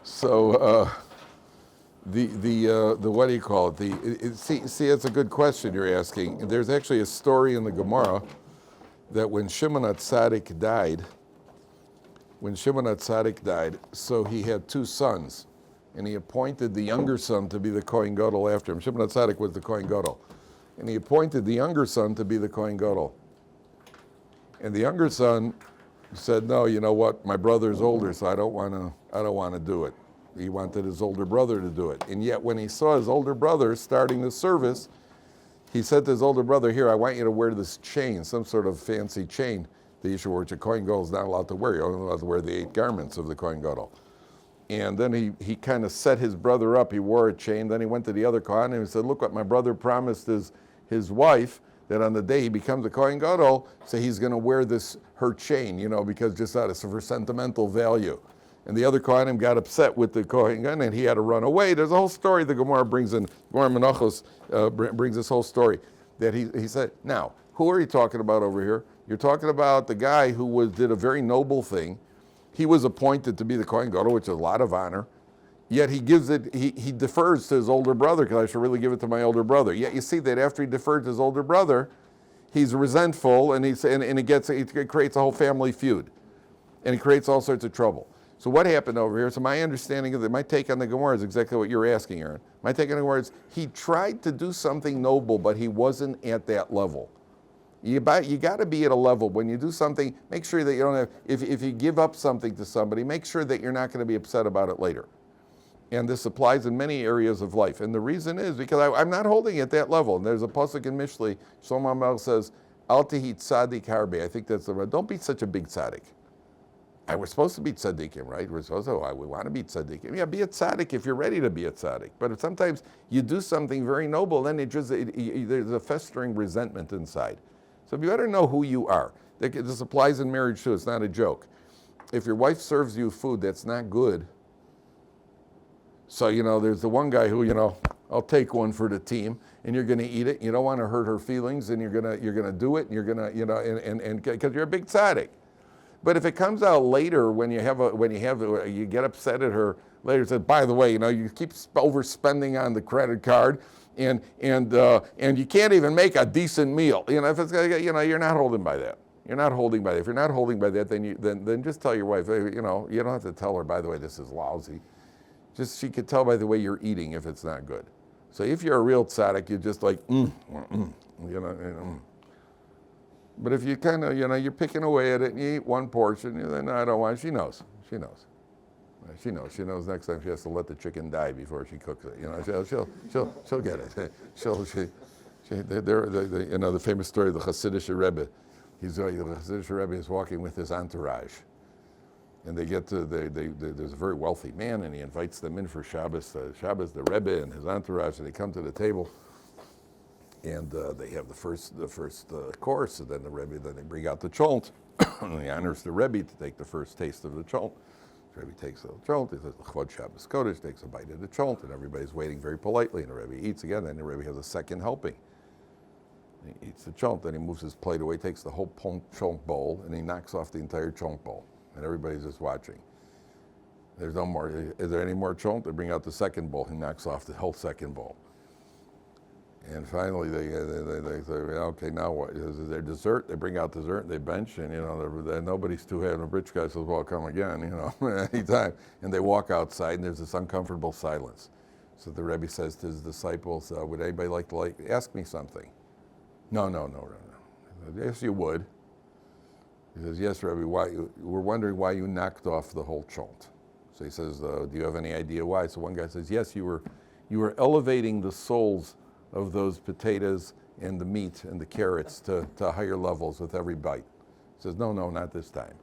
So the what do you call it? See, it's a good question you're asking. There's actually a story in the Gemara that when Shimon HaTzadik died, so he had two sons, and he appointed the younger son to be the Kohen Gadol after him. Shimon HaTzadik was the Kohen Gadol, and he appointed the younger son to be the Kohen Gadol. And the younger son said, "No, you know what? My brother's older, so I don't want to do it." He wanted his older brother to do it. And yet when he saw his older brother starting the service, he said to his older brother, "Here, I want you to wear this chain, some sort of fancy chain, the issue which a Kohen Gadol is not allowed to wear. You're only allowed to wear the 8 garments of the Kohen Gadol." And then he kind of set his brother up. He wore a chain. Then he went to the other Kohen and he said, "Look what my brother promised his wife, that on the day he becomes a Kohen Gadol, so he's going to wear her chain, because just out of for sentimental value." And the other Kohanim got upset with the Kohen Gadol, and he had to run away. There's a whole story the Gemara brings in. Gemara Menachos brings this whole story that he said, "Now, who are you talking about over here? You're talking about the guy who did a very noble thing. He was appointed to be the Kohen Gadol, which is a lot of honor. Yet he defers to his older brother, because I should really give it to my older brother. Yet you see that after he deferred to his older brother, he's resentful, and it creates a whole family feud, and it creates all sorts of trouble." So what happened over here? So my understanding of my take on the Gemara is exactly what you're asking, Aaron. My take on the Gemara is he tried to do something noble, but he wasn't at that level. You got to be at a level when you do something. Make sure that you don't have. If you give up something to somebody, make sure that you're not going to be upset about it later. And this applies in many areas of life. And the reason is because I'm not holding at that level. And there's a pasuk in Mishlei, Shlomo Melech says, "Al tehi tzadik harbe." I think that's the word. Don't be such a big tzaddik. We're supposed to be tzaddikim, right? We want to be tzaddikim. Yeah, be a tzaddik if you're ready to be a tzaddik. But if sometimes you do something very noble, then there's a festering resentment inside. So you better know who you are. This applies in marriage too. It's not a joke. If your wife serves you food that's not good, so there's the one guy who I'll take one for the team, and you're going to eat it. You don't want to hurt her feelings, and you're gonna do it, and you're gonna and because you're a big tzaddik. But if it comes out later when you get upset at her later, said, "By the way, you keep overspending on the credit card, and you can't even make a decent meal." If it's you're not holding by that. You're not holding by that. If you're not holding by that, then just tell your wife. You don't have to tell her, "By the way, this is lousy." Just she could tell by the way you're eating if it's not good. So if you're a real tzaddik, you're just like But if you kind of, you're picking away at it and you eat one portion, then I don't want. She knows. She knows next time she has to let the chicken die before she cooks it. She'll get it. The famous story of the Hasidic Rebbe. The Hasidic Rebbe is walking with his entourage, and they get to there's a very wealthy man, and he invites them in for Shabbos. The Rebbe and his entourage, and they come to the table. And they have the first course, and then they bring out the cholent, and he honors the Rebbe to take the first taste of the cholent. The Rebbe takes the cholent, he says, "L'chvod Shabbos Kodesh," takes a bite of the cholent, and everybody's waiting very politely, and the Rebbe eats again, and the Rebbe has a second helping. He eats the cholent, then he moves his plate away, takes the whole cholent bowl, and he knocks off the entire cholent bowl, and everybody's just watching. There's no more. Is there any more cholent? They bring out the second bowl, he knocks off the whole second bowl. And finally, they say, "Okay, now what? Is there dessert?" They bring out dessert, and they bench, and nobody's too happy. The rich guy says, "Well, come again, anytime." And they walk outside, and there's this uncomfortable silence. So the Rebbe says to his disciples, "Would anybody like to ask me something?" No. "Yes, you would." He says, "Yes, Rebbe. We're wondering why you knocked off the whole cholent." So he says, "Do you have any idea why?" So one guy says, "Yes, you were elevating the souls of those potatoes and the meat and the carrots to higher levels with every bite." He says, No, not this time.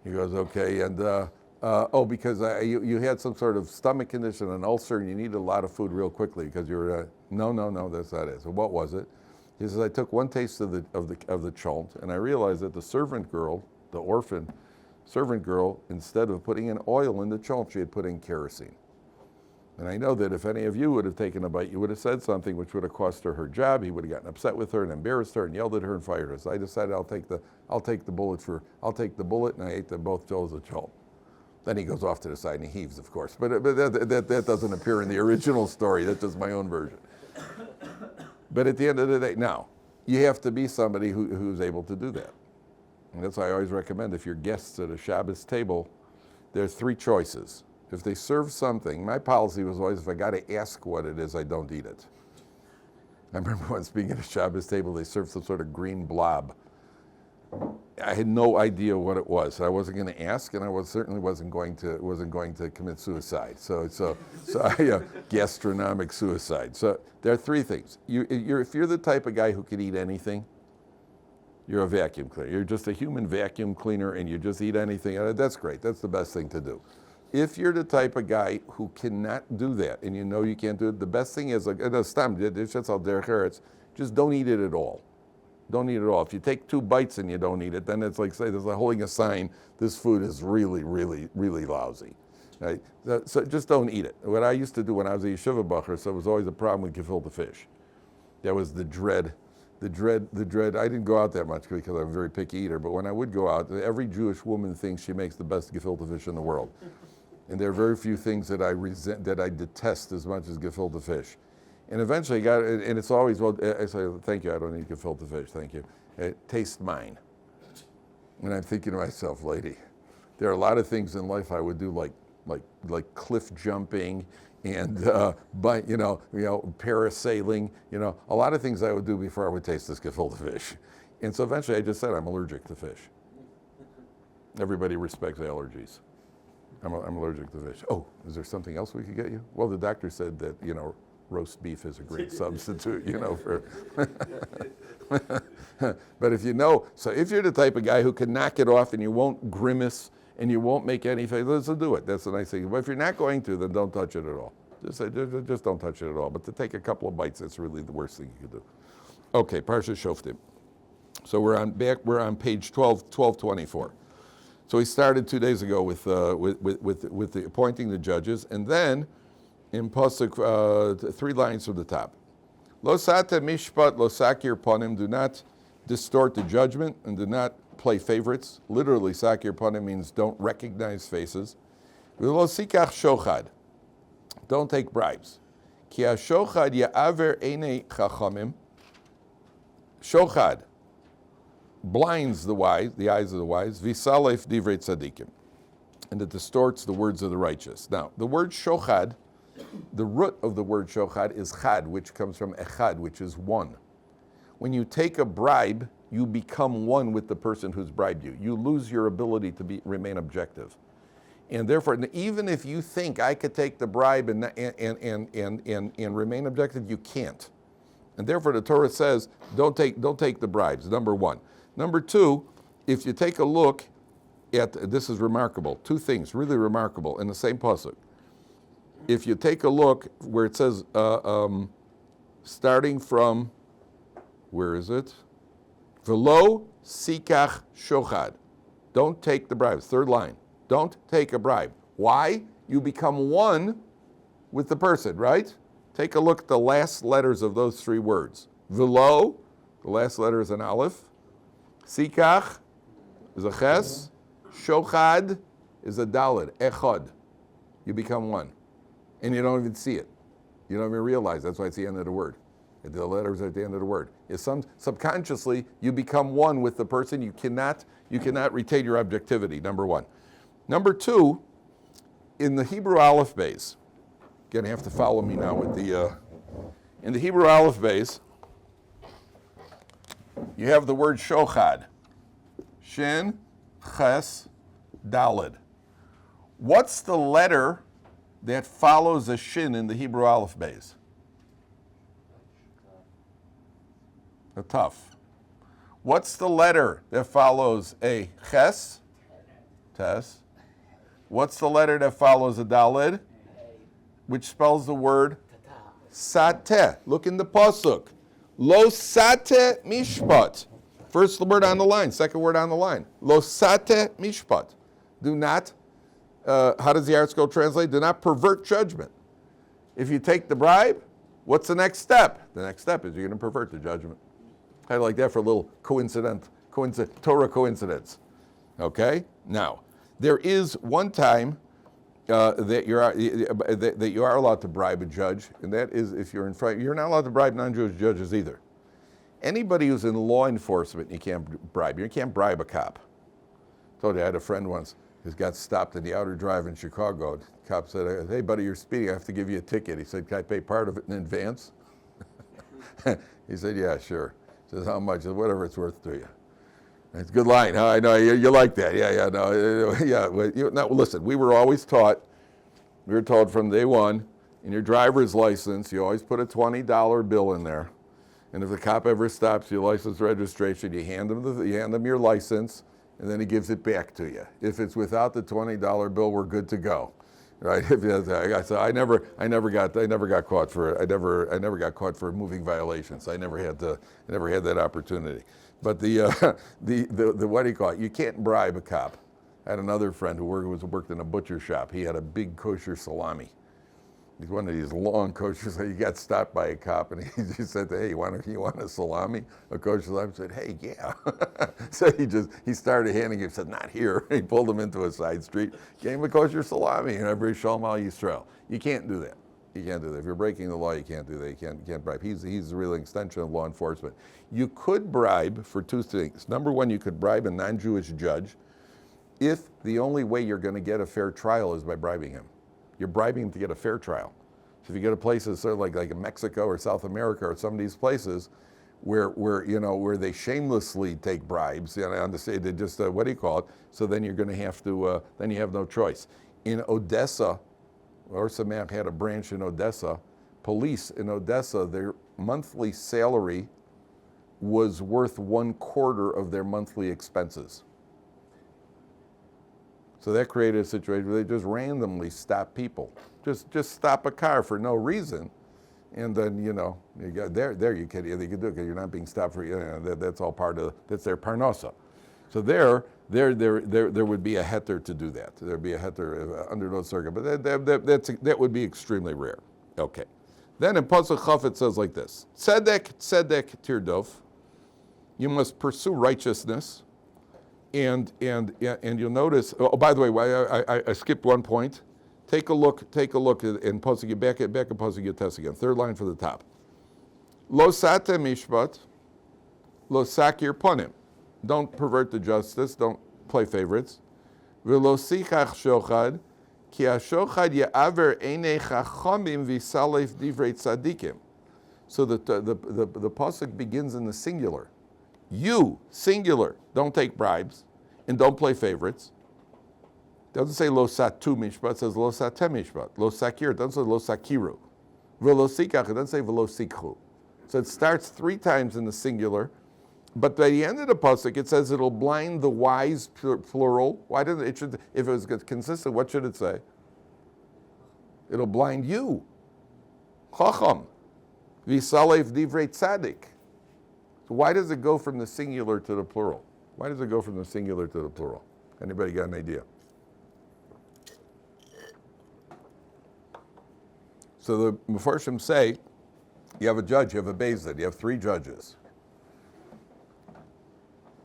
He goes, "Okay, and because you had some sort of stomach condition, an ulcer, and you needed a lot of food real quickly because you were." No, that's not it. So what was it? He says, "I took one taste of the cholent, and I realized that the servant girl, the orphan servant girl, instead of putting in oil in the cholent, she had put in kerosene. And I know that if any of you would have taken a bite, you would have said something which would have cost her her job. He would have gotten upset with her and embarrassed her and yelled at her and fired her. So I decided I'll take the bullet, and I ate both bowls of cholent." Then he goes off to the side and he heaves, of course. But that doesn't appear in the original story. That's just my own version. But at the end of the day, now, you have to be somebody who's able to do that. And that's why I always recommend, if you're guests at a Shabbos table, there are 3 choices. If they serve something, my policy was always, if I got to ask what it is, I don't eat it. I remember once being at a Shabbos table, they served some sort of green blob. I had no idea what it was. I wasn't going to ask, and I certainly wasn't going to commit suicide. So gastronomic suicide. So there are 3 things. If you're the type of guy who can eat anything, you're a vacuum cleaner. You're just a human vacuum cleaner, and you just eat anything. That's great. That's the best thing to do. If you're the type of guy who cannot do that, and you know you can't do it, the best thing is, just don't eat it at all. Don't eat it all. If you take 2 bites and you don't eat it, then it's like, say, there's like holding a sign, this food is really, really, really lousy. Right? So just don't eat it. What I used to do when I was a Yeshivat Ohr, so it was always a problem with gefilte fish. That was the dread. I didn't go out that much because I'm a very picky eater, but when I would go out, every Jewish woman thinks she makes the best gefilte fish in the world. And there are very few things that I detest as much as gefilte fish. And eventually and it's always, well, I say, thank you, I don't need gefilte fish, thank you. Taste mine. And I'm thinking to myself, lady, there are a lot of things in life I would do, like cliff jumping and parasailing, a lot of things I would do before I would taste this gefilte fish. And so eventually I just said, I'm allergic to fish. Everybody respects allergies. I'm allergic to fish. Oh, is there something else we could get you? Well, the doctor said that, roast beef is a great substitute, for. But if so if you're the type of guy who can knock it off and you won't grimace and you won't make any face, let's do it. That's the nice thing. But if you're not going to, then don't touch it at all. Just don't touch it at all. But to take a couple of bites, that's really the worst thing you could do. Okay, Parsha Shoftim. So we're on page 1224. So we started 2 days ago with the appointing the judges, and then in pasuk 3 lines from the top. Lo sata mishpat, lo sakir panim. Do not distort the judgment and do not play favorites. Literally, sakir panim means don't recognize faces. Lo sikach shochad. Don't take bribes. Ki shochad ya'aver einei chachamim. Shochad blinds the wise, the eyes of the wise. Visalef divrei tzadikim, and it distorts the words of the righteous. Now, the word shochad. The root of the word shochad is chad, which comes from echad, which is one. When you take a bribe, you become one with the person who's bribed you. You lose your ability to remain objective. And therefore, even if you think I could take the bribe and remain objective, you can't. And therefore, the Torah says, don't take the bribes, number 1. Number 2, if you take a look at, this is remarkable, 2 things really remarkable in the same pasuk. If you take a look where it says, starting from, where is it? Velo sikach shochad. Don't take the bribes. 3rd line. Don't take a bribe. Why? You become one with the person, right? Take a look at the last letters of those 3 words. Velo, the last letter is an aleph. Sikach is a ches. Shochad is a daled, echad. You become one. And you don't even see it. You don't even realize that's why it's the end of the word. The letters are at the end of the word. Subconsciously, you become one with the person. You cannot retain your objectivity, number 1. Number 2, in the Hebrew Aleph base, you're gonna have to follow me now with in the Hebrew Aleph base, you have the word shochad. Shin, ches, daled. What's the letter that follows a shin in the Hebrew Aleph base? A tough. What's the letter that follows a ches? Tes. What's the letter that follows a daled? Which spells the word sateh. Look in the pasuk. Lo sateh mishpat. First word on the line, second word on the line. Lo sateh mishpat. Do not, how does the article translate? Do not pervert judgment. If you take the bribe, what's the next step? The next step is you're going to pervert the judgment. I like that for a little Torah coincidence. Okay? Now, There is one time that you are allowed to bribe a judge, and that is if you're in front. You're not allowed to bribe non-Jewish judges either. Anybody who's in law enforcement, you can't bribe. You can't bribe a cop. I told you I had a friend once who got stopped in the outer drive in Chicago. The cop said, "Hey, buddy, you're speeding. I have to give you a ticket." He said, "Can I pay part of it in advance?" He said, "Yeah, sure." He says, "How much?" He said, "Whatever it's worth to you." It's a good line, huh? I know you like that. Yeah, no, yeah. Now, listen, we were told from day one, in your driver's license, you always put a $20 bill in there. And if the cop ever stops your license registration, you hand them your license, and then he gives it back to you. If it's without the $20 bill, we're good to go, right? So I never got caught for moving violations. I never had that opportunity. But the what do you call it? You can't bribe a cop. I had another friend who worked in a butcher shop. He had a big kosher salami. He's one of these long kosher. So he got stopped by a cop, and he said, "Hey, you want a salami, a kosher salami?" I said, "Hey, yeah." So he started handing him. Said, "Not here." He pulled him into a side street, gave him a kosher salami, and every Shalom Al Yisrael. You can't do that. You can't do that. If you're breaking the law, you can't do that. You can't bribe. He's the real extension of law enforcement. You could bribe for two things. Number one, you could bribe a non-Jewish judge if the only way you're going to get a fair trial is by bribing him. You're bribing him to get a fair trial. So if you go to places sort of like Mexico or South America or some of these places where they shamelessly take bribes, they just what do you call it? So then you're going to have to then you have no choice. In Odessa, Ohr Somayach had a branch in Odessa. Police in Odessa, their monthly salary was worth 1/4 of their monthly expenses. So that created a situation where they just randomly stop people. Just stop a car for no reason. And then, you got you can do it because you're not being stopped for, that's all that's their parnasa. So there would be a heter to do that. There'd be a heter under those circumstances, but that would be extremely rare. Okay. Then in Pasuk Chaf it says like this: Tzedek tirdof. You must pursue righteousness, and you'll notice. Oh, by the way, I skipped one point. Take a look in Pasuk. Back at Pasuk Yates again. Third line from the top. Lo sate mishpat, lo sakir ponim. Don't pervert the justice. Don't play favorites. V'lo sichach shochad, ki hashochad ya'aver einei chachamim v'salef divrei tzadikim. So the pasuk begins in the singular. You, singular, don't take bribes and don't play favorites. It doesn't say lo satu mishpat, it says lo satem mishpat. Lo sakir, it doesn't say lo sakiru. V'lo sikach, it doesn't say v'lo sikhu. So it starts 3 times in the singular, but by the end of the pasuk it says it'll blind the wise, plural. Why didn't it? If it was consistent, what should it say? It'll blind you. Chacham, v'salef divrei tzadik. So why does it go from the singular to the plural? Why does it go from the singular to the plural? Anybody got an idea? So the Mefarshim say, you have a judge, you have a Beis Din, you have 3 judges.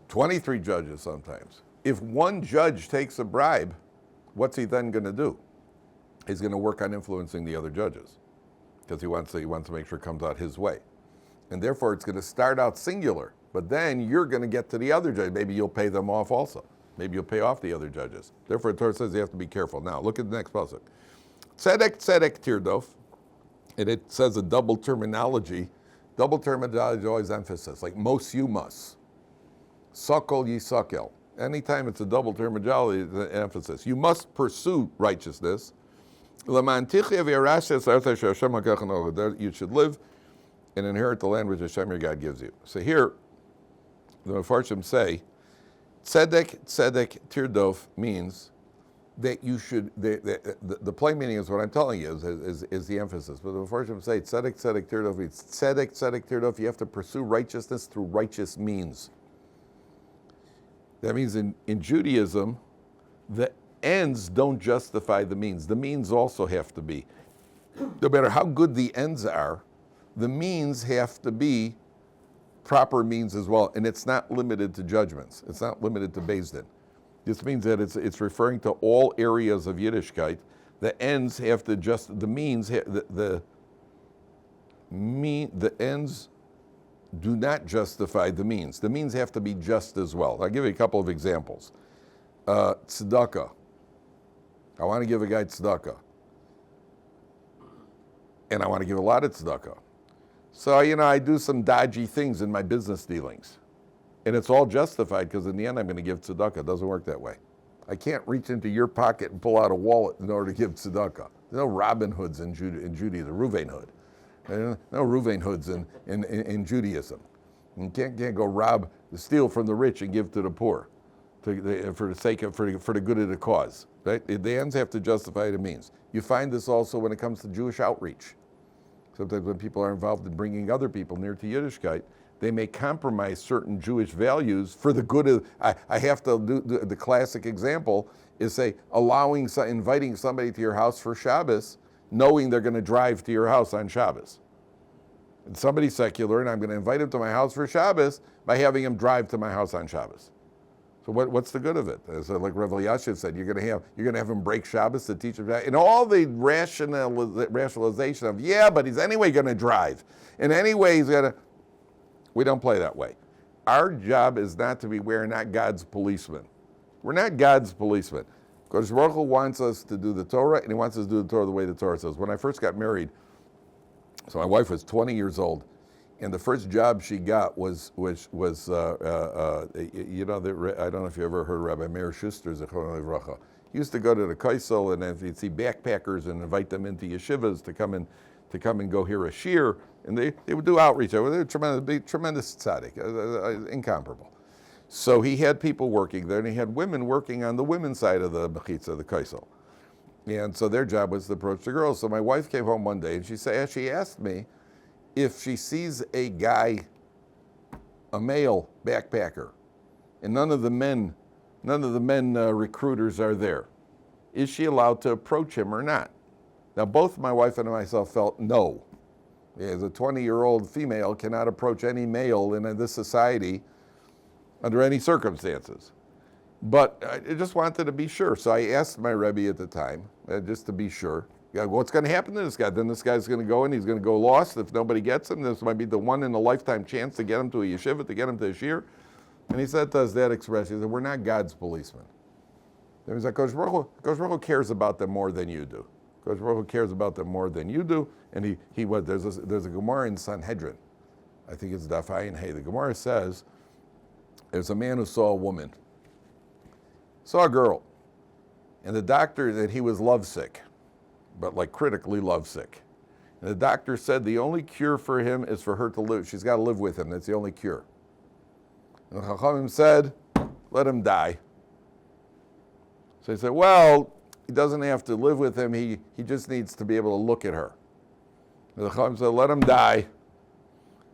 23 judges sometimes. If one judge takes a bribe, what's he then going to do? He's going to work on influencing the other judges because he wants to make sure it comes out his way. And therefore it's going to start out singular, but then you're going to get to the other judge. Maybe you'll pay them off also. Maybe you'll pay off the other judges. Therefore the Torah says you have to be careful. Now look at the next pasuk. Tzedek tirdof. And it says a double terminology. Double terminology is always emphasis, like most you must. Sakol yisakel. Anytime it's a double terminology, it's an emphasis. You must pursue righteousness. You should live and inherit the land which Hashem your God gives you. So here, the Mefarshim say, tzedek tirdof means that you should, the plain meaning is what I'm telling you, is the emphasis. But the Mefarshim say, tzedek tirdof means, tzedek tirdof, you have to pursue righteousness through righteous means. That means in Judaism, the ends don't justify the means. The means also have to be. No matter how good the ends are, the means have to be proper means as well. And it's not limited to judgments. It's not limited to Beis Din. This means that it's referring to all areas of Yiddishkeit. The ends have to just, the means, the ends do not justify the means. The means have to be just as well. I'll give you a couple of examples. Tzedakah. I want to give a guy tzedakah. And I want to give a lot of tzedakah. So, I do some dodgy things in my business dealings. And it's all justified because in the end I'm going to give tzedakah. It doesn't work that way. I can't reach into your pocket and pull out a wallet in order to give tzedakah. There's no Robin Hoods in Judaism, Ruvain Hood. No Ruvain Hoods in Judaism. You can't go steal from the rich and give to the poor for the good of the cause. Right? The ends have to justify the means. You find this also when it comes to Jewish outreach. Sometimes when people are involved in bringing other people near to Yiddishkeit, they may compromise certain Jewish values for the good of. I have to do the classic example is say inviting somebody to your house for Shabbos, knowing they're going to drive to your house on Shabbos. And somebody's secular, and I'm going to invite him to my house for Shabbos by having him drive to my house on Shabbos. So what's the good of it? So like Rabbi Yashiv said, you're going to have him break Shabbos to teach him that, and all the rationalization of but he's anyway going to drive, and anyway he's going to. We don't play that way. Our job is not to be. We're not God's policemen. We're not God's policemen. Kodesh Baruch Hu wants us to do the Torah, and He wants us to do the Torah the way the Torah says. When I first got married, so my wife was 20 years old. And the first job she got was I don't know if you ever heard Rabbi Meir Schuster, Zechron Livracha. He used to go to the Kaisel, and he'd see backpackers and invite them into yeshivas to come and go hear a shir, and they would do outreach. They were tremendous tzaddik, incomparable. So he had people working there, and he had women working on the women's side of the mechitza, the Kaisel. And so their job was to approach the girls. So my wife came home one day, and she asked me, if she sees a guy, a male backpacker, and none of the men recruiters are there, is she allowed to approach him or not? Now, both my wife and myself felt no. As a 20-year-old female cannot approach any male in this society under any circumstances. But I just wanted to be sure. So I asked my Rebbe at the time, just to be sure, what's going to happen to this guy? Then this guy's going to go in, he's going to go lost. If nobody gets him, this might be the one in a lifetime chance to get him to a yeshiva, to get him to a shir. And he said to us that expression, he said, we're not God's policemen. That means that Kodesh Baruch Hu cares about them more than you do. Kodesh Baruch Hu cares about them more than you do. And there's a Gemara in Sanhedrin. I think it's Daf Ayin Hey. The Gemara says, there's a man who saw a woman, saw a girl, and the doctor that he was lovesick, but like critically lovesick. And the doctor said the only cure for him is for her to live. She's got to live with him. That's the only cure. And the Chachamim said, let him die. So he said, well, he doesn't have to live with him. He just needs to be able to look at her. And the Chachamim said, let him die.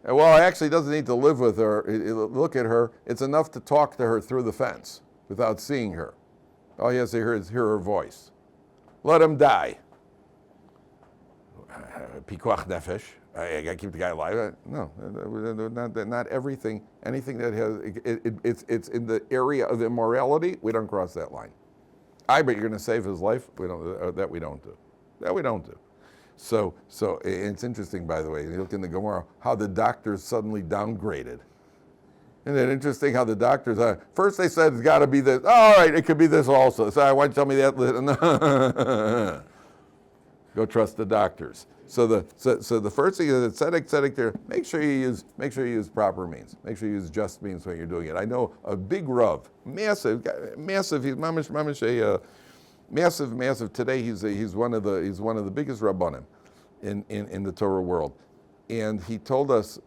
And well, actually, he doesn't need to live with her, look at her. It's enough to talk to her through the fence without seeing her. All he has to hear is her voice. Let him die. Pikuach nefesh. I got to keep the guy alive. No, not everything. Anything that has it's in the area of immorality. We don't cross that line. But you're going to save his life. We don't. That we don't do. That we don't do. So it's interesting, by the way. You look in the Gemara how the doctors suddenly downgraded. Isn't it interesting how the doctors are? First they said it's got to be this. All right, it could be this also. So why don't you tell me that? Go trust the doctors. So the first thing is that tzedek there. Make sure you use proper means. Make sure you use just means when you're doing it. I know a big rav, massive. He's mamash massive. Today he's one of the biggest rabbanim in the Torah world. And he told us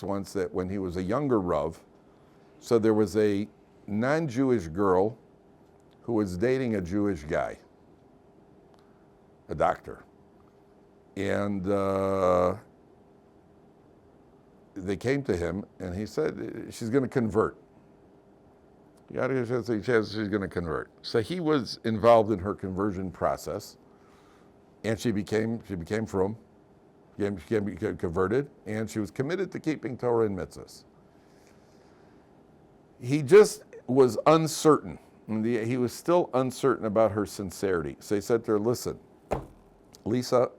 once that when he was a younger rav, so there was a non-Jewish girl who was dating a Jewish guy, a doctor. And they came to him, and he said, she's going to convert. She's going to convert. So he was involved in her conversion process, and she became frum, became converted, and she was committed to keeping Torah and mitzvahs. He just was uncertain And he was still uncertain about her sincerity. So he said to her, listen, Lisa,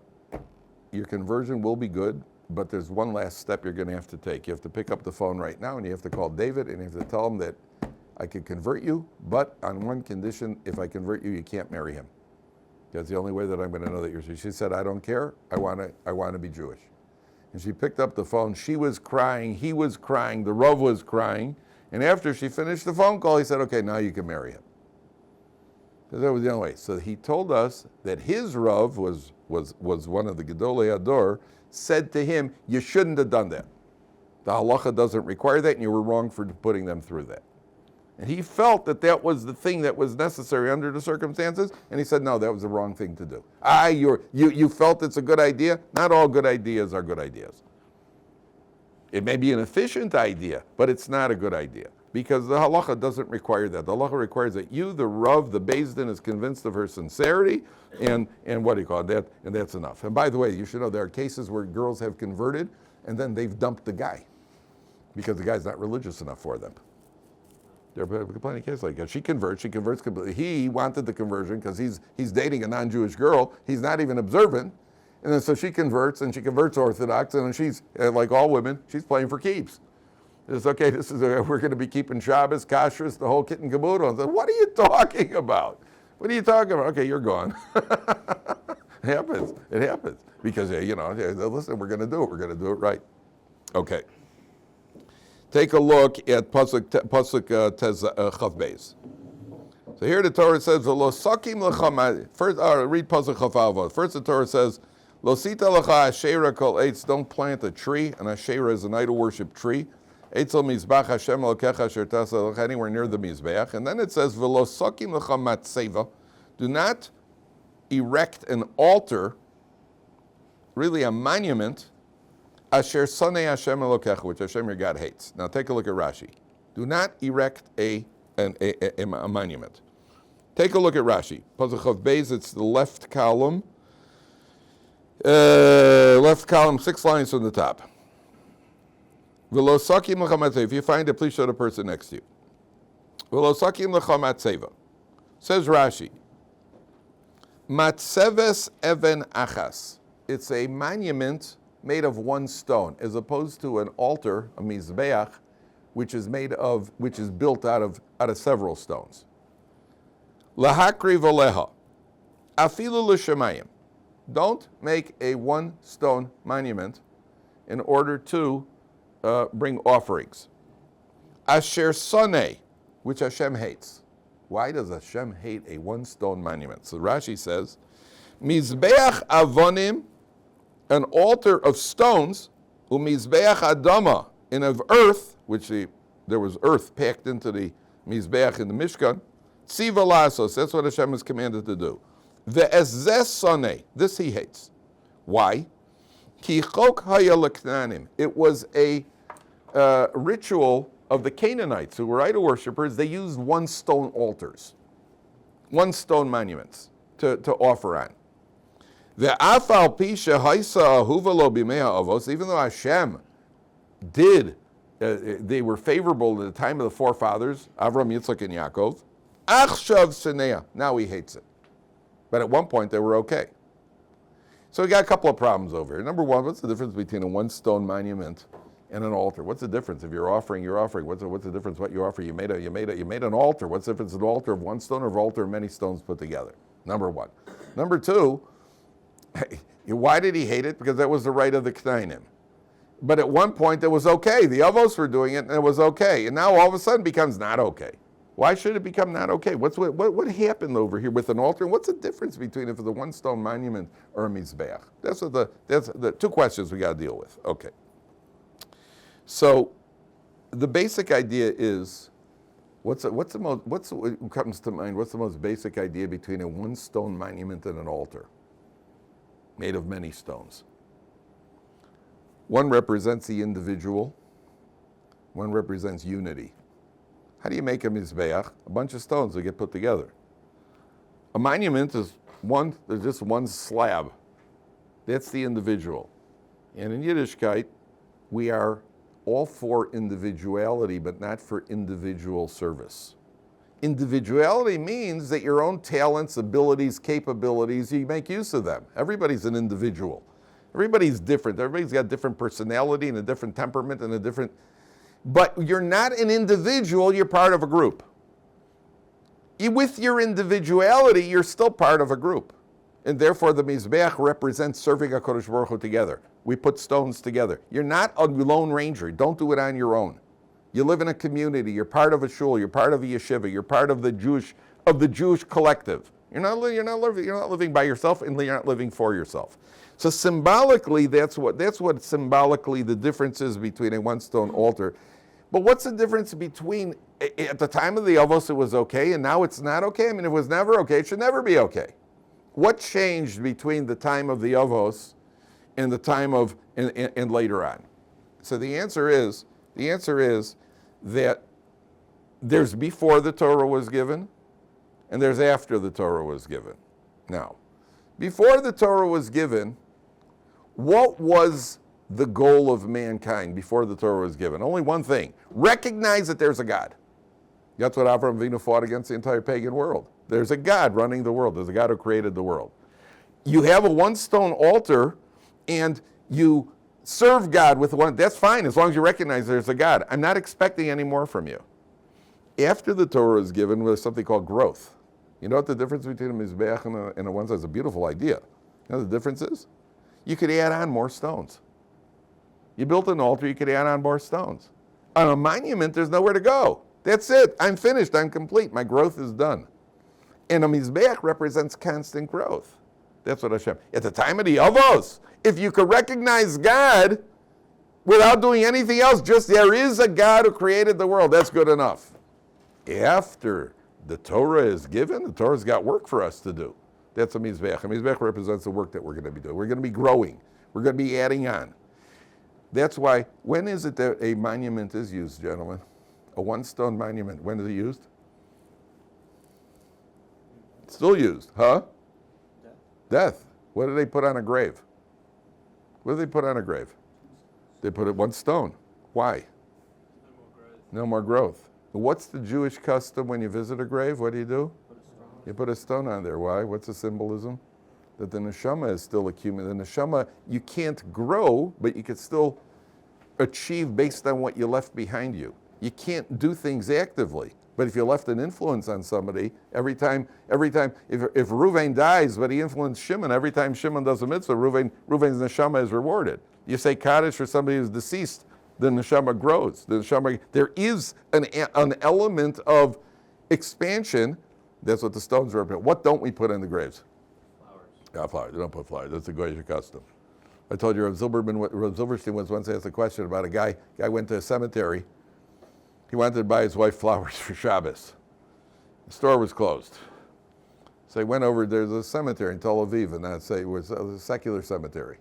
your conversion will be good, but there's one last step you're going to have to take. You have to pick up the phone right now and you have to call David and you have to tell him that I could convert you, but on one condition, if I convert you, you can't marry him. That's the only way that I'm going to know that you're Jewish. She said, I don't care. I want to be Jewish. And she picked up the phone. She was crying. He was crying. The Rav was crying. And after she finished the phone call, he said, okay, now you can marry him. Because that was the only way. So he told us that his Rav was one of the Gedolei Ador, said to him, you shouldn't have done that. The halacha doesn't require that, and you were wrong for putting them through that. And he felt that that was the thing that was necessary under the circumstances, and he said, no, that was the wrong thing to do. You felt it's a good idea? Not all good ideas are good ideas. It may be an efficient idea, but it's not a good idea, because the halacha doesn't require that. The halacha requires that you, the Rav, the Beis Din, is convinced of her sincerity, and what do you call it, and that's enough. And by the way, you should know there are cases where girls have converted, and then they've dumped the guy, because the guy's not religious enough for them. There are plenty of cases like that. She converts completely. He wanted the conversion because he's dating a non-Jewish girl. He's not even observant. And then so she converts, and she converts Orthodox, and she's, like all women, she's playing for keeps. It's okay, we're going to be keeping Shabbos, Kashrus, the whole kit and caboodle. I said, what are you talking about? What are you talking about? Okay, you're gone. It happens. Because, listen, we're going to do it. We're going to do it right. Okay. Take a look at Pasuk Chav Beis. So here the Torah says, "Lo sakim lecha." First, read Pasuk Chav Avot. First, the Torah says, "Lo sita lecha asherah kol eitz." Don't plant a tree. An asherah is an idol worship tree. Eitzel mizbach Hashem Elokecha asher tasa lecha, anywhere near the mizbeach. And then it says, "V'lo sakim lecha matzeva." Do not erect an altar, really a monument. Asher Sanei Hashem Elokecha, which Hashem your God hates. Now take a look at Rashi. Do not erect a monument. Take a look at Rashi. Pasuk Chav Beis, it's the left column. 6 lines from the top. V'lo sakim lecha matzeva. If you find it, please show the person next to you. V'lo sakim lecha matzeva. Says Rashi. Matzeves even achas. It's a monument made of one stone, as opposed to an altar, a mizbeach, which is built out of several stones. Lahakri voleha, afilu l'shemayim. Don't make a one-stone monument in order to bring offerings. Asher soneh, which Hashem hates. Why does Hashem hate a one-stone monument? So Rashi says, mizbeach avonim, an altar of stones, umizbeach adama, and of earth, which there was earth packed into the mizbeach in the Mishkan, tziva lasos, that's what Hashem is commanded to do. Ve'ezeh soneh, this he hates. Why? Ki chok haya leknanim. It was a ritual of the Canaanites, who were idol worshippers. They used one-stone altars, one-stone monuments to offer on. Even though Hashem did, they were favorable at the time of the forefathers, Avram, Yitzchak, and Yaakov. Now he hates it. But at one point they were okay. So we got a couple of problems over here. Number one, what's the difference between a one-stone monument and an altar? What's the difference? If you're offering, you're offering. What's the difference? What you offer? You made an altar. What's the difference? An altar of one stone or an altar of many stones put together? Number one. Number two. Why did he hate it? Because that was the right of the Knainim. But at one point it was okay. The Avos were doing it and it was okay. And now all of a sudden it becomes not okay. Why should it become not okay? What happened over here with an altar? What's the difference between if it's a one-stone monument or a mizbeach? That's the two questions we got to deal with. Okay. So the basic idea is, what comes to mind? What's the most basic idea between a one-stone monument and an altar made of many stones? One represents the individual, one represents unity. How do you make a mizbeach? A bunch of stones that get put together. A monument is there's just one slab. That's the individual. And in Yiddishkeit, we are all for individuality, but not for individual service. Individuality means that your own talents, abilities, capabilities, you make use of them. Everybody's an individual. Everybody's different. Everybody's got a different personality and a different temperament and a different... But you're not an individual, you're part of a group. With your individuality, you're still part of a group. And therefore, the Mizbeach represents serving HaKadosh Baruch Hu together. We put stones together. You're not a lone ranger. Don't do it on your own. You live in a community. You're part of a shul. You're part of a yeshiva. You're part of the Jewish collective. You're not living by yourself, and you're not living for yourself. So symbolically, that's what symbolically the difference is between a one-stone altar. But what's the difference between, at the time of the Avos it was okay, and now it's not okay? I mean, it was never okay, it should never be okay. What changed between the time of the Avos and the time of, and later on? So the answer is that there's before the Torah was given, and there's after the Torah was given. Now, before the Torah was given, what was the goal of mankind before the Torah was given? Only one thing: recognize that there's a God. That's what Avraham Avinu fought against the entire pagan world. There's a God running the world. There's a God who created the world. You have a one-stone altar, and you serve God with one. That's fine, as long as you recognize there's a God. I'm not expecting any more from you. After the Torah is given, there's something called growth. You know what the difference between a Mizbeach and a one is a beautiful idea. You know what the difference is? You could add on more stones. You built an altar, you could add on more stones. On a monument, there's nowhere to go. That's it. I'm finished. I'm complete. My growth is done. And a Mizbeach represents constant growth. That's what Hashem. At the time of the Avos, if you could recognize God without doing anything else, just there is a God who created the world, that's good enough. After the Torah is given, the Torah's got work for us to do. That's a Mizbeach. A Mizbeach represents the work that we're going to be doing. We're going to be growing. We're going to be adding on. That's why, when is it that a monument is used, gentlemen? A one-stone monument, when is it used? It's still used, huh? Death. What do they put on a grave? What do they put on a grave? They put it one stone. Why? No more growth. What's the Jewish custom when you visit a grave? What do? You put a stone on there. Why? What's the symbolism? That the neshama is still accumulating. The neshama, you can't grow, but you can still achieve based on what you left behind you. You can't do things actively. But if you left an influence on somebody, every time, if Reuven dies, but he influenced Shimon, every time Shimon does a mitzvah, Reuven's neshama is rewarded. You say Kaddish for somebody who's deceased, the neshama grows. There is an element of expansion. That's what the stones represent. What don't we put in the graves? Flowers. Yeah, flowers. You don't put flowers. That's a Goyish custom. I told you Rav Zilberstein was once asked a question about a guy. Guy went to a cemetery. He wanted to buy his wife flowers for Shabbos. The store was closed. So he went over, there's a cemetery in Tel Aviv, and it was a secular cemetery.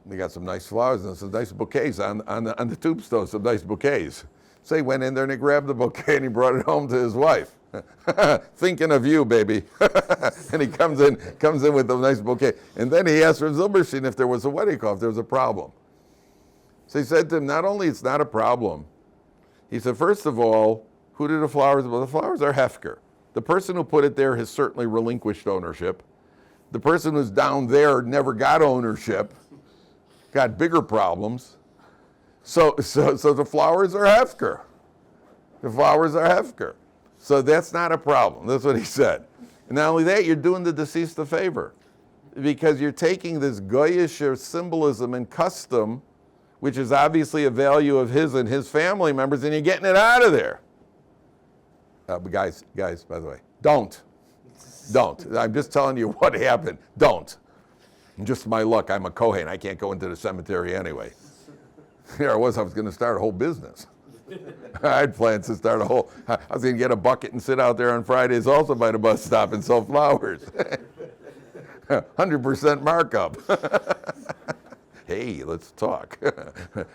They got some nice flowers and some nice bouquets on the tombstones, some nice bouquets. So he went in there and he grabbed the bouquet and he brought it home to his wife. Thinking of you, baby. And he comes in with a nice bouquet. And then he asked Rav Zilberstein if there was a wedding call, if there was a problem. So he said to him, not only it's not a problem, he said, first of all, who did the flowers? Well, the flowers are hefker. The person who put it there has certainly relinquished ownership. The person who's down there never got ownership, got bigger problems. So the flowers are hefker. The flowers are hefker. So that's not a problem. That's what he said. And not only that, you're doing the deceased a favor, because you're taking this goyish symbolism and custom, which is obviously a value of his and his family members, and you're getting it out of there. But guys, by the way, don't. I'm just telling you what happened. Don't. And just my luck, I'm a Kohen. I can't go into the cemetery anyway. Here I was going to start a whole business. I had plans to start I was going to get a bucket and sit out there on Fridays also by the bus stop and sell flowers. 100% markup. Hey, let's talk.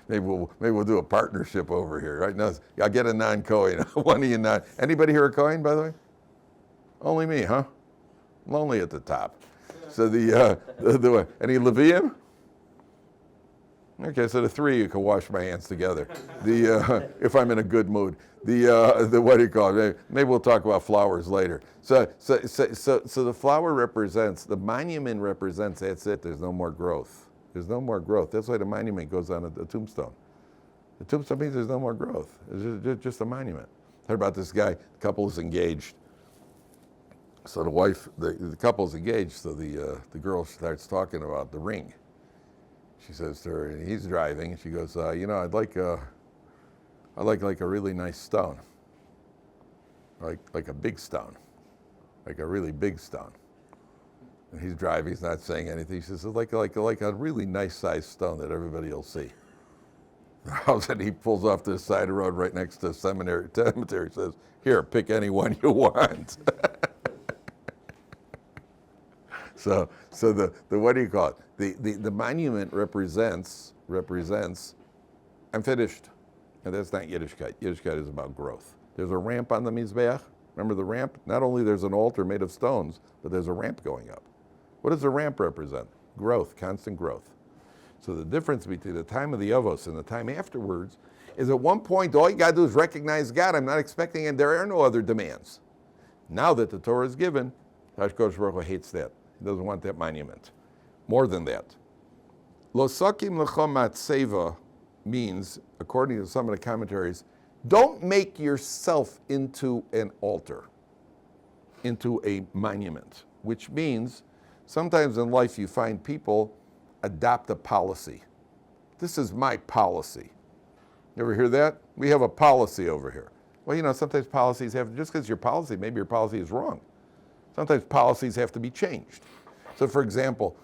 maybe we'll do a partnership over here. Right now, I'll get a non-Kohen. One of you not. Anybody here a Kohen, by the way? Only me, huh? Lonely at the top. So any Levium? Okay, so the three of you can wash my hands together. If I'm in a good mood. The what do you call it? Maybe we'll talk about flowers later. So the flower represents, the monument represents, that's it, there's no more growth. There's no more growth. That's why the monument goes on a tombstone. The tombstone means there's no more growth. It's just a monument. Heard about this guy, the couple is engaged. So the wife, the couple's engaged, so the girl starts talking about the ring. She says to her, and he's driving, and she goes, I'd like a really nice stone. Like a big stone. Like a really big stone. And he's driving, he's not saying anything. She says, like a really nice sized stone that everybody will see. All of a sudden he pulls off to the side of the road right next to the cemetery, says, here, pick any one you want. So the what do you call it? The monument represents, I'm finished. And that's not Yiddishkeit. Yiddishkeit is about growth. There's a ramp on the Mizbeach. Remember the ramp? Not only there's an altar made of stones, but there's a ramp going up. What does the ramp represent? Growth, constant growth. So the difference between the time of the Avos and the time afterwards is at one point, all you got to do is recognize God. I'm not expecting, and there are no other demands. Now that the Torah is given, HaKadosh Baruch Hu hates that. He doesn't want that monument. More than that. Lo sakim lecha matzeva means, according to some of the commentaries, don't make yourself into an altar, into a monument, which means sometimes in life you find people adopt a policy. This is my policy. You ever hear that? We have a policy over here. Well, sometimes policies have, just because your policy, maybe your policy is wrong. Sometimes policies have to be changed. So for example,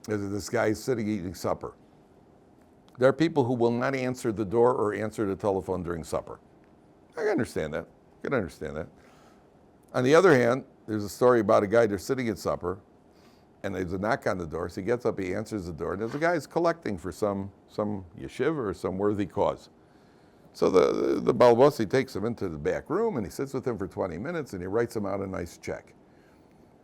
this guy is sitting eating supper. There are people who will not answer the door or answer the telephone during supper. I can understand that. On the other hand, there's a story about a guy, they're sitting at supper, and there's a knock on the door, so he gets up, he answers the door, and there's a guy who's collecting for some yeshiva or some worthy cause. So the balbosi takes him into the back room, and he sits with him for 20 minutes, and he writes him out a nice check.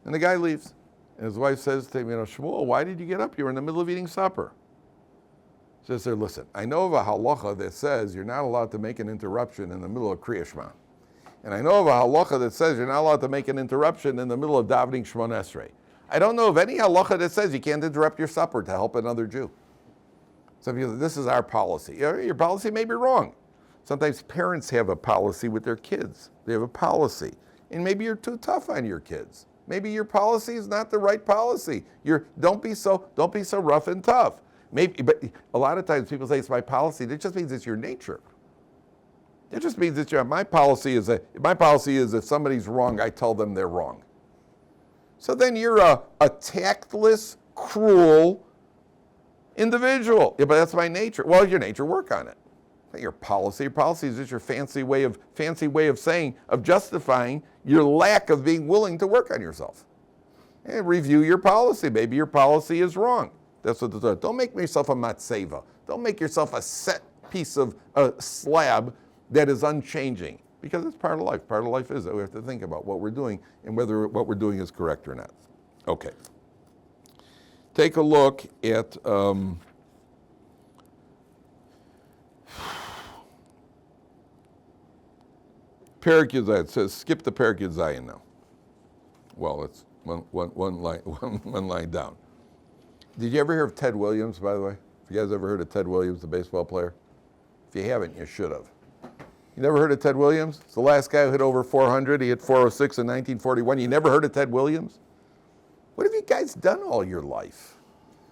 And the guy leaves, and his wife says to him, Shmuel, why did you get up? You were in the middle of eating supper. She says, listen, I know of a halacha that says you're not allowed to make an interruption in the middle of Kriya Shema. And I know of a halacha that says you're not allowed to make an interruption in the middle of davening Shemona Esrei. I don't know of any halacha that says you can't interrupt your supper to help another Jew. So this is our policy. Your policy may be wrong. Sometimes parents have a policy with their kids. They have a policy. And maybe you're too tough on your kids. Maybe your policy is not the right policy. Don't be so rough and tough. Maybe, but a lot of times people say it's my policy. That just means it's your nature. It just means that my policy is if somebody's wrong, I tell them they're wrong. So then you're a tactless, cruel individual. Yeah, but that's my nature. Well, your nature, work on it. Not your policy. Your policy is just your fancy way of justifying your lack of being willing to work on yourself. And review your policy. Maybe your policy is wrong. That's what the don't make yourself a matzeva. Don't make yourself a set piece of a slab that is unchanging, because it's part of life. Part of life is that we have to think about what we're doing and whether what we're doing is correct or not. Okay. Take a look at Perek Yud Zayin. It says skip the Perek Yud Zayin now. Well, it's one line down. Did you ever hear of Ted Williams, by the way? Have you guys ever heard of Ted Williams, the baseball player? If you haven't, you should have. You never heard of Ted Williams? It's the last guy who hit over 400. He hit 406 in 1941. You never heard of Ted Williams? What have you guys done all your life?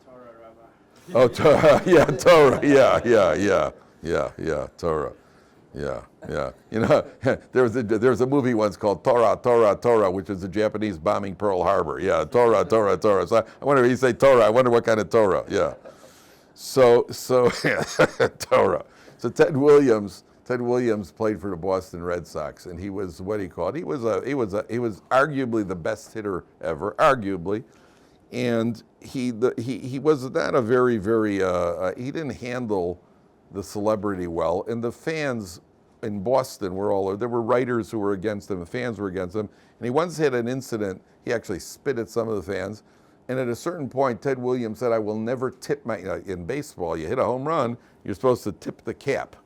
Torah, Rabbi. Oh, Torah. Yeah, Torah. Yeah, Torah. Yeah. There was a movie once called Torah, which is the Japanese bombing Pearl Harbor. Yeah, Torah. So I wonder if you say Torah, I wonder what kind of Torah. Yeah. So Torah. So Ted Williams played for the Boston Red Sox, and he was what he called. He was arguably the best hitter ever, arguably, and he was not a very he didn't handle the celebrity well, and the fans in Boston there were writers who were against him, the fans were against him, and he once had an incident, he actually spit at some of the fans, And at a certain point, Ted Williams said, I will never tip my, in baseball, you hit a home run, you're supposed to tip the cap.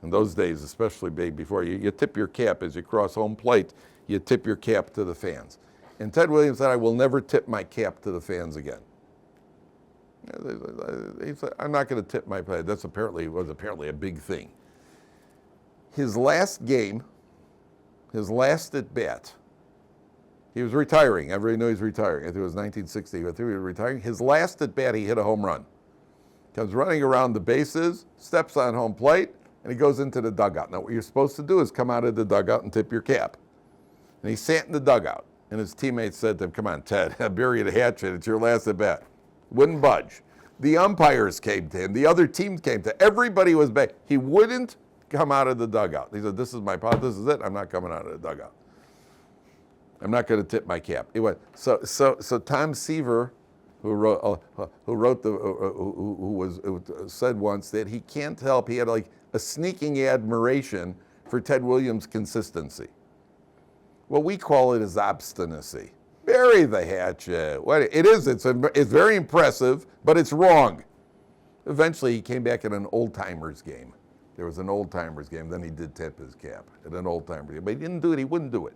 In those days, especially before, you tip your cap as you cross home plate, you tip your cap to the fans. And Ted Williams said, I will never tip my cap to the fans again. He said, I'm not going to tip my play. That's was apparently a big thing. His last game, his last at bat, he was retiring. Everybody knew he was retiring. I think it was 1960. I think he was retiring. His last at bat, he hit a home run. Comes running around the bases, steps on home plate, and he goes into the dugout. Now, what you're supposed to do is come out of the dugout and tip your cap. And he sat in the dugout, and his teammates said to him, come on, Ted, bury the hatchet. It's your last at bat. Wouldn't budge. The umpires came to him. The other teams came to him. Everybody was back. He wouldn't come out of the dugout. He said, this is my pot. This is it. I'm not coming out of the dugout. I'm not going to tip my cap. He went. So Tom Seaver, said once that he can't help. He had like a sneaking admiration for Ted Williams' consistency. What we call it is obstinacy. Bury the hatchet. What it is, it's very impressive, but it's wrong. Eventually, he came back in an old-timers game. There was an old-timers game. Then he did tip his cap at an old-timers game. But he didn't do it. He wouldn't do it.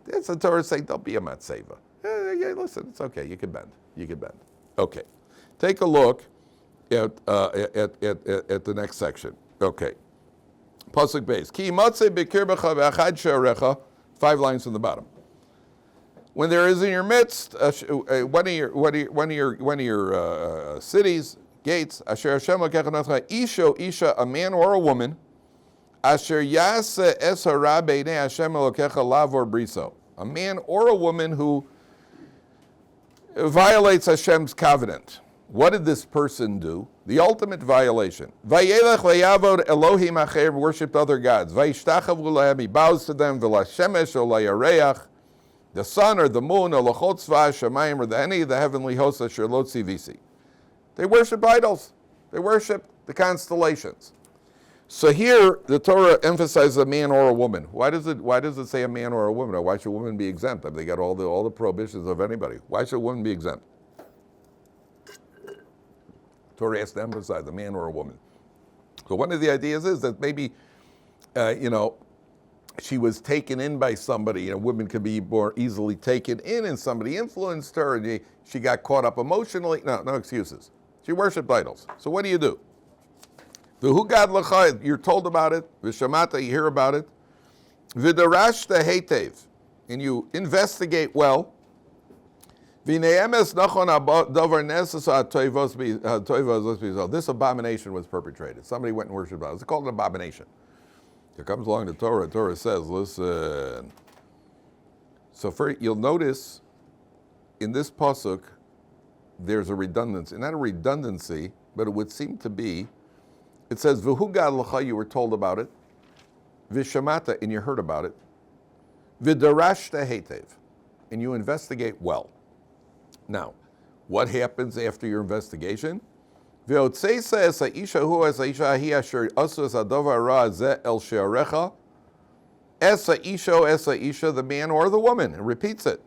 That's the Torah saying, don't be a matzeva. Listen, it's okay. You can bend. You can bend. Okay. Take a look at the next section. Okay. Pasuk base. Ki matzeh b'kirbecha v'achad she'arecha. 5 lines from the bottom. When there is in your midst one of your cities, gates, asher Hashem lokecha notcha, isha, a man or a woman, asher yase es hara beinei Hashem lokecha lavor briso, a man or a woman who violates Hashem's covenant. What did this person do? The ultimate violation. Vayelech leyavod Elohim acher, worshipped other gods. Vayishtachavu lahem, he bows to them. V'lashemesh o layareach, the sun or the moon, or lachot tzva shamayim, or any of the heavenly hosts, asher lo tzivisi. They worship idols. They worship the constellations. So here, the Torah emphasizes a man or a woman. Why does it say a man or a woman? Or why should a woman be exempt? They got all the prohibitions of anybody. Why should a woman be exempt? Torah has to emphasize a man or a woman. So one of the ideas is that maybe, she was taken in by somebody. Women can be more easily taken in, and somebody influenced her, and she got caught up emotionally. No excuses. She worshipped idols. So what do you do? V'hugad l'cha, you're told about it. V'shamata, you hear about it. V'darashta heitev, and you investigate well. V'ne'emes nachon davar nesasa toivos. This abomination was perpetrated. Somebody went and worshipped idols. It's called an abomination. Here comes along the Torah. Torah says, listen. So you'll notice in this pasuk, there's a redundancy. Not a redundancy, but it would seem to be. It says, V'hugad l'cha, you were told about it. V'shamata, and you heard about it. V'darashta heitev, and you investigate well. Now, what happens after your investigation? V'otzeisa es ha'isha hu es ha'isha ahi asher asu es ha'davar ra zeh el she'arecha. Es ha'isha, the man or the woman. It repeats it.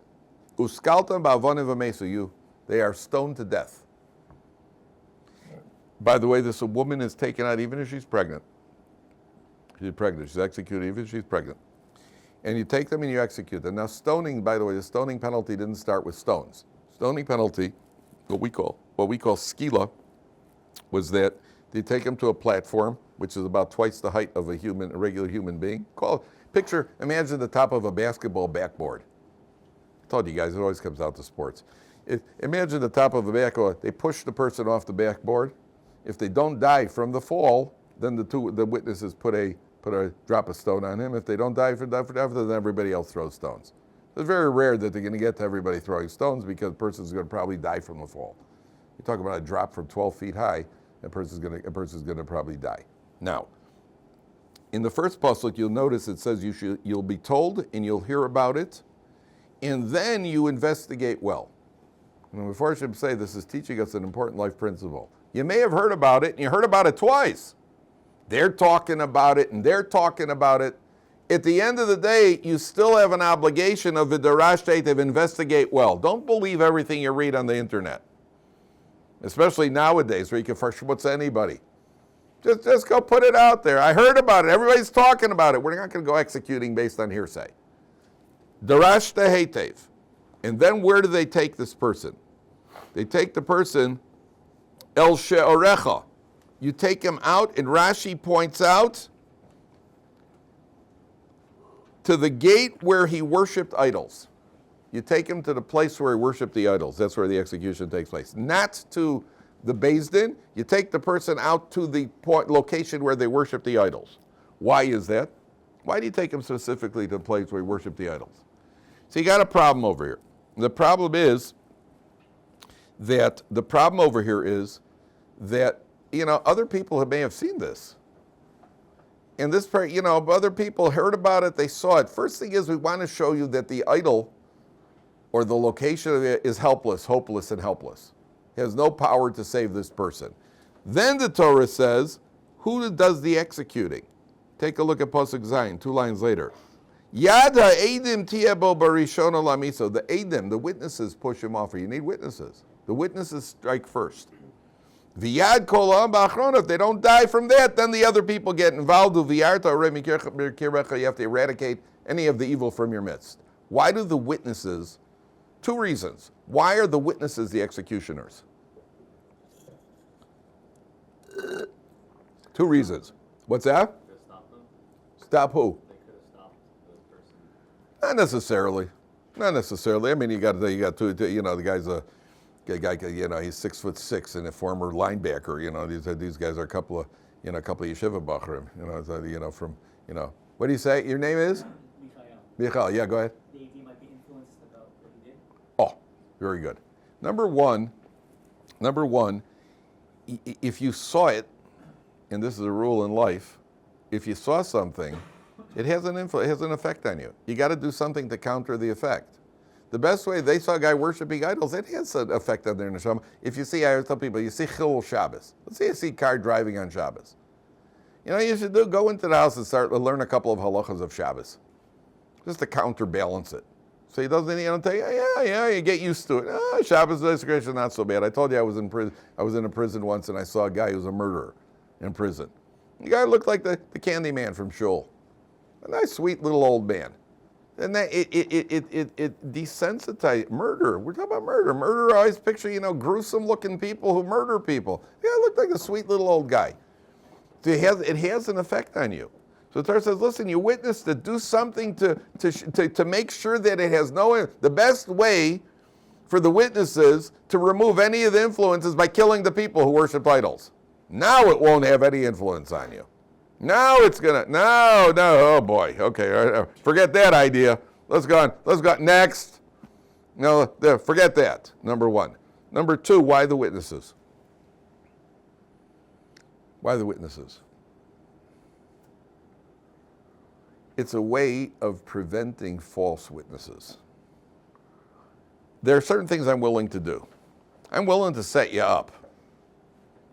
Uskaltam ba'avonim v'mesu, they are stoned to death. By the way, a woman is taken out even if she's pregnant. She's pregnant. She's executed even if she's pregnant. And you take them and you execute them. Now, stoning, by the way, the stoning penalty didn't start with stones. Stoning penalty, what we call skila, was that they take them to a platform, which is about twice the height of a regular human being. Imagine the top of a basketball backboard. I told you guys, it always comes out to sports. Imagine the top of a backboard. They push the person off the backboard. If they don't die from the fall, then the witnesses drop a stone on him. If they don't die from after, then everybody else throws stones. It's very rare that they're going to get to everybody throwing stones because the person's going to probably die from the fall. You talk about a drop from 12 feet high, a person's going to probably die. Now, in the first pasuk, you'll notice it says you'll be told and you'll hear about it, and then you investigate well. And before I should say, this is teaching us an important life principle. You may have heard about it, and you heard about it twice. They're talking about it, and they're talking about it. At the end of the day, you still have an obligation of the darashte to investigate well. Don't believe everything you read on the internet, especially nowadays where you can shmutz anybody. Just go put it out there. I heard about it. Everybody's talking about it. We're not going to go executing based on hearsay. Darashte hetev. And then where do they take this person? They take the person el she'orecha. You take him out, and Rashi points out to the gate where he worshipped idols. You take him to the place where he worshipped the idols. That's where the execution takes place. Not to the Beis Din. You take the person out to the location where they worship the idols. Why is that? Why do you take him specifically to the place where he worshipped the idols? So you got a problem over here. The problem over here is that, other people may have seen this. And this part, other people heard about it, they saw it. First thing is, we want to show you that the idol or the location of it is helpless, hopeless, and helpless. It has no power to save this person. Then the Torah says, who does the executing? Take a look at Pasuk Zayin, 2 lines later. Yad ha'edim tiyebo barishon lamiso. The edim, the witnesses, push him off. You need witnesses. The witnesses strike first. V'yad kol ha'am ba'achron. If they don't die from that, then the other people get involved. V'yarta orei mikirecha. You have to eradicate any of the evil from your midst. Why do the witnesses? 2 reasons. Why are the witnesses the executioners? 2 reasons. What's that? To stop them. Stop who? They could have stopped the person. Not necessarily. Not necessarily. I mean, you got two. The guy's a guy. He's 6'6" and a former linebacker. These guys are a couple of Yeshivat Bachrim. From. What do you say? Your name is? Michael. Yeah, go ahead. The AD might be influenced about what he did. Oh, very good. Number one, if you saw it, and this is a rule in life, if you saw something, it has an effect on you. You got to do something to counter the effect. The best way, they saw a guy worshiping idols, it has an effect on their neshama. If you see, I always tell people, you see Chilul Shabbos. Let's say you see a car driving on Shabbos. You should go into the house and start to learn a couple of halachas of Shabbos, just to counterbalance it. So he doesn't, tell you, you get used to it. Shabbos is not so bad. I told you I was in prison. I was in a prison once, and I saw a guy who was a murderer in prison. The guy looked like the candy man from Shul. A nice, sweet little old man. And that it desensitized murder. We're talking about murder. Murder, I always picture, gruesome-looking people who murder people. Yeah, it looked like a sweet little old guy. So it has an effect on you. So the Torah says, listen, you witness to do something to make sure that it has no. The best way for the witnesses to remove any of the influences by killing the people who worship idols. Now it won't have any influence on you. Now it's gonna. No. Oh boy. Okay. Forget that idea. Let's go on. Next. No. Forget that. Number 1. Number 2. Why the witnesses? Why the witnesses? It's a way of preventing false witnesses. There are certain things I'm willing to do. I'm willing to set you up.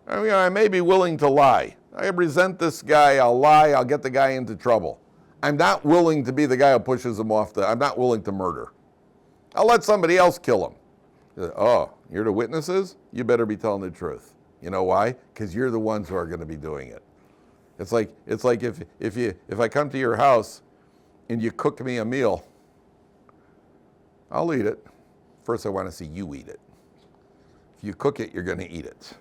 I may be willing to lie. I resent this guy, I'll lie, I'll get the guy into trouble. I'm not willing to be the guy who pushes him off I'm not willing to murder. I'll let somebody else kill him. Oh, you're the witnesses? You better be telling the truth. You know why? Because you're the ones who are going to be doing it. It's like if I come to your house and you cook me a meal, I'll eat it. First I want to see you eat it. If you cook it, you're going to eat it.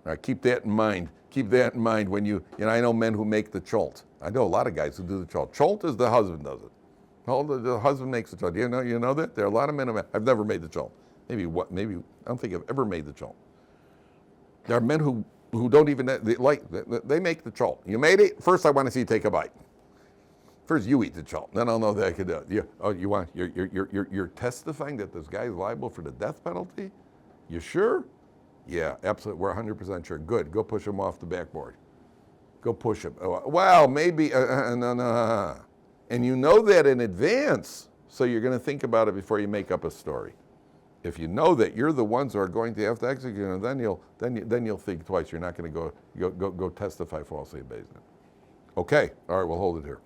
All right, keep that in mind. Keep that in mind when I know men who make the cholt. I know a lot of guys who do the cholt. Cholt is the husband does it. The husband makes the cholt. You know that? There are a lot of men I've never made the cholt. Maybe I don't think I've ever made the cholt. There are men who don't even they make the cholt. You made it? First I want to see you take a bite. First you eat the cholt. Then I'll know that I can do it. You're testifying that this guy is liable for the death penalty? You sure? Yeah, absolutely. We're 100% sure. Good. Go push him off the backboard. Go push him. Well, maybe. No. And you know that in advance, so you're going to think about it before you make up a story. If you know that you're the ones who are going to have to execute him, then you'll think twice. You're not going to go testify falsely in Beis Din. Okay. All right. We'll hold it here.